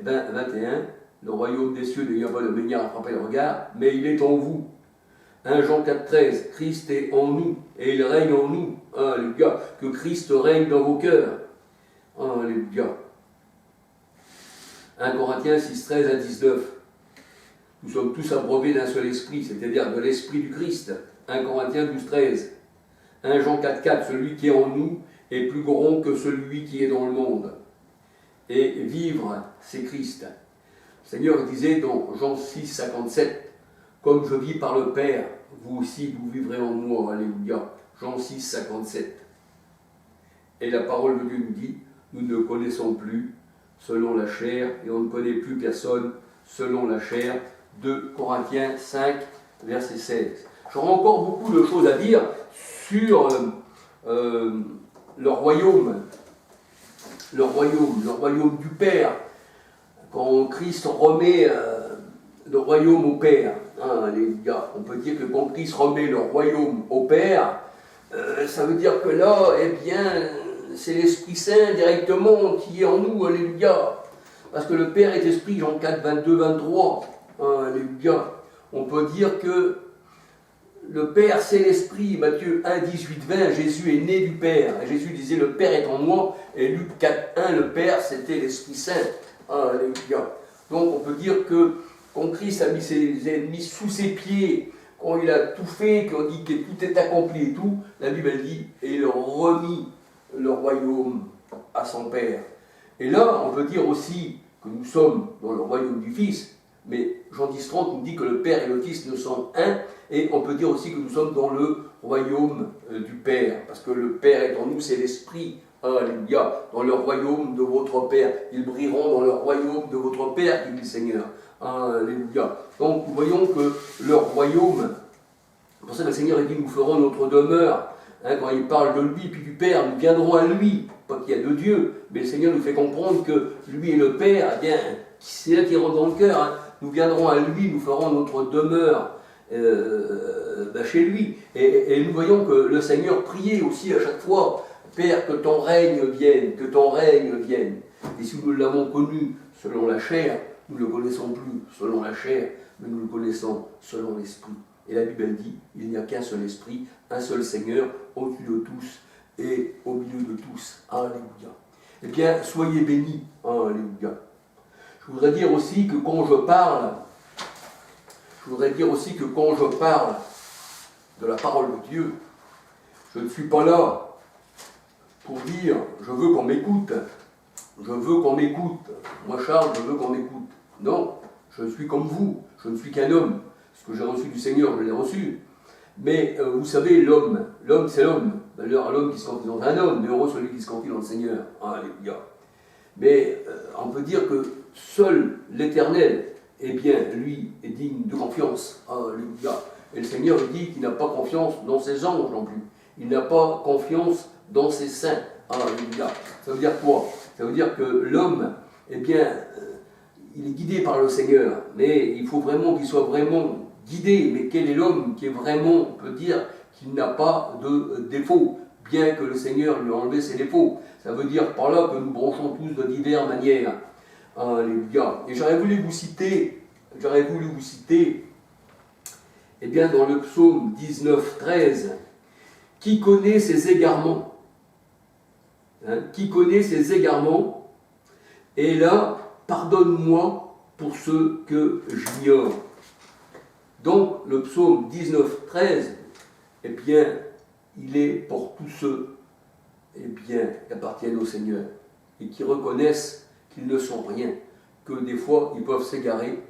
20, 21, le royaume des cieux n'ayant pas de manière à frapper le regard, mais il est en vous. 1 Jean 4, 13, Christ est en nous, et il règne en nous. Alléluia. Que Christ règne dans vos cœurs. Alléluia. 1 Corinthiens 6, 13 à 19. Nous sommes tous abreuvés d'un seul esprit, c'est-à-dire de l'esprit du Christ. 1 Corinthiens 12, 13. 1 Jean 4, 4, celui qui est en nous est plus grand que celui qui est dans le monde. Et vivre, c'est Christ. Le Seigneur disait dans Jean 6, 57, comme je vis par le Père, vous aussi vous vivrez en moi. Alléluia. Jean 6, 57. Et la parole de Dieu nous dit, nous ne connaissons plus selon la chair, et on ne connaît plus personne selon la chair. 2 Corinthiens 5, verset 16. J'aurai encore beaucoup de choses à dire sur le royaume du Père, quand Christ remet le royaume au Père. Les gars, on peut dire que quand Christ remet le royaume au Père, ça veut dire que là, eh bien, c'est l'Esprit Saint directement qui est en nous, alléluia. Parce que le Père est esprit, Jean 4, 22, 23, alléluia. On peut dire que le Père, c'est l'Esprit. Matthieu 1, 18, 20, Jésus est né du Père. Et Jésus disait, le Père est en moi. Et Luc 4, 1, le Père, c'était l'Esprit Saint. Alléluia. Donc, on peut dire que quand Christ a mis ses ennemis sous ses pieds, quand il a tout fait, qu'on dit que tout est accompli et tout, la Bible elle dit, et il remit le royaume à son Père. Et là, on peut dire aussi que nous sommes dans le royaume du Fils, mais Jean 10, 30 nous dit que le Père et le Fils ne sont un, et on peut dire aussi que nous sommes dans le royaume du Père, parce que le Père est en nous, c'est l'Esprit. Alléluia, dans le royaume de votre Père. Ils brilleront dans le royaume de votre Père, dit le Seigneur. Alléluia. Donc nous voyons que le royaume, c'est pour ça que le Seigneur dit, nous ferons notre demeure. Quand il parle de lui puis du Père, nous viendrons à lui. Pas qu'il y a de Dieu, mais le Seigneur nous fait comprendre que lui et le Père, eh bien, c'est là qui rentre dans le cœur. Nous viendrons à lui, nous ferons notre demeure chez lui. Et nous voyons que le Seigneur priait aussi à chaque fois, Père, que ton règne vienne, que ton règne vienne. Et si nous l'avons connu selon la chair, nous ne le connaissons plus selon la chair, mais nous le connaissons selon l'Esprit. Et la Bible dit, il n'y a qu'un seul Esprit, un seul Seigneur, au-dessus de tous et au milieu de tous. Alléluia. Eh bien, soyez bénis. Alléluia. Je voudrais dire aussi que quand je parle de la parole de Dieu, je ne suis pas là pour dire, je veux qu'on m'écoute. Je veux qu'on m'écoute. Moi, Charles, je veux qu'on m'écoute. Non, je suis comme vous. Je ne suis qu'un homme. Ce que j'ai reçu du Seigneur, je l'ai reçu. Mais vous savez, l'homme c'est l'homme. D'ailleurs, l'homme qui se confie dans un homme, mais heureux celui qui se confie dans le Seigneur. Alléluia. Mais on peut dire que seul l'Éternel, eh bien, lui est digne de confiance. Alléluia. Et le Seigneur dit qu'il n'a pas confiance dans ses anges non plus. Il n'a pas confiance dans ses saints. Alléluia. Ça veut dire quoi? Ça veut dire que l'homme, eh bien, il est guidé par le Seigneur, mais il faut vraiment qu'il soit vraiment guidé. Mais quel est l'homme qui est vraiment, on peut dire, qu'il n'a pas de défaut, bien que le Seigneur lui a enlevé ses défauts. Ça veut dire par là que nous branchons tous de diverses manières. Alléluia. Et j'aurais voulu vous citer, eh bien, dans le psaume 19, 13, qui connaît ses égarements? Qui connaît ses égarements? Et là, pardonne-moi pour ce que j'ignore. Donc, le psaume 19, 13, eh bien, il est pour tous ceux, eh bien, qui appartiennent au Seigneur et qui reconnaissent qu'ils ne sont rien, que des fois, ils peuvent s'égarer,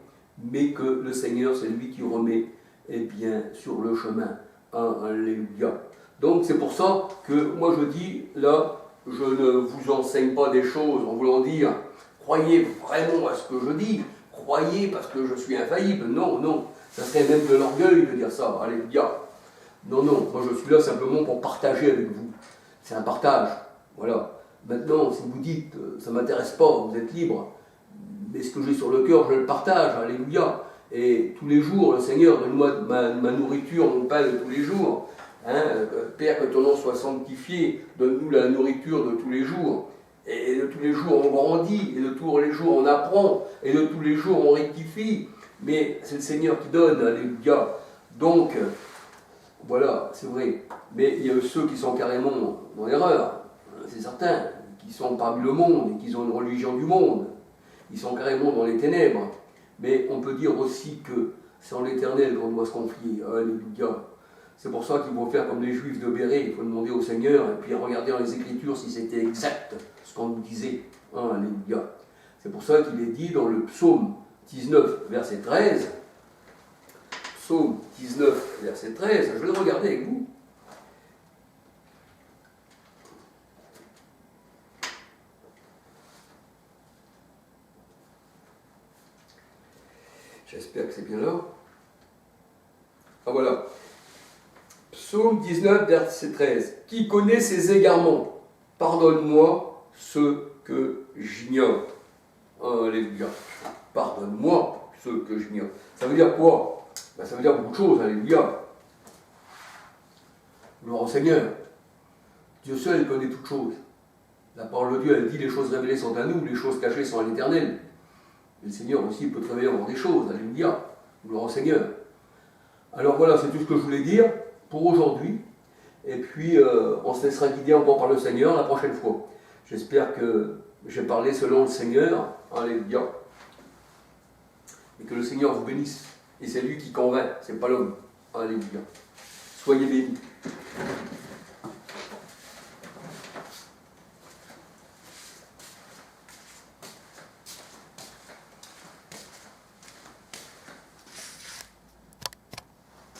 mais que le Seigneur, c'est lui qui remet, eh bien, sur le chemin. Alléluia. Donc, c'est pour ça que moi, je dis, là, je ne vous enseigne pas des choses en voulant dire, croyez vraiment à ce que je dis, croyez parce que je suis infaillible. Non, non, ça serait même de l'orgueil de dire ça. Alléluia. Non, non, moi je suis là simplement pour partager avec vous. C'est un partage. Voilà. Maintenant, si vous dites, ça ne m'intéresse pas, vous êtes libre, mais ce que j'ai sur le cœur, je le partage. Alléluia. Et tous les jours, le Seigneur donne-moi ma nourriture, mon pain de tous les jours. Père, que ton nom soit sanctifié, donne-nous la nourriture de tous les jours. Et de tous les jours on grandit, et de tous les jours on apprend, et de tous les jours on rectifie. Mais c'est le Seigneur qui donne, alléluia. Donc, voilà, c'est vrai. Mais il y a ceux qui sont carrément dans l'erreur, c'est certain, qui sont parmi le monde, et qui ont une religion du monde. Ils sont carrément dans les ténèbres. Mais on peut dire aussi que c'est en l'Éternel qu'on doit se confier. Alléluia. C'est pour ça qu'il faut faire comme les Juifs de Béret. Il faut demander au Seigneur et puis regarder dans les Écritures si c'était exact ce qu'on nous disait. Alléluia. C'est pour ça qu'il est dit dans le psaume 19, verset 13. Psaume 19, verset 13. Je vais le regarder avec vous. J'espère que c'est bien là. Ah voilà. Psaume 19, verset 13. Qui connaît ses égarements? Pardonne-moi ce que j'ignore. Alléluia. Pardonne-moi ce que j'ignore. Ça veut dire quoi? Ben, ça veut dire beaucoup de choses. Alléluia. Gloire au Seigneur. Dieu seul connaît toutes choses. La parole de Dieu, elle dit les choses révélées sont à nous, les choses cachées sont à l'Éternel. Et le Seigneur aussi peut te révéler encore des choses. Alléluia. Gloire au Seigneur. Alors voilà, c'est tout ce que je voulais dire pour aujourd'hui. Et puis, on se laissera guider encore par le Seigneur la prochaine fois. J'espère que j'ai parlé selon le Seigneur. Alléluia. Et que le Seigneur vous bénisse. Et c'est lui qui convainc, c'est pas l'homme. Alléluia. Soyez bénis.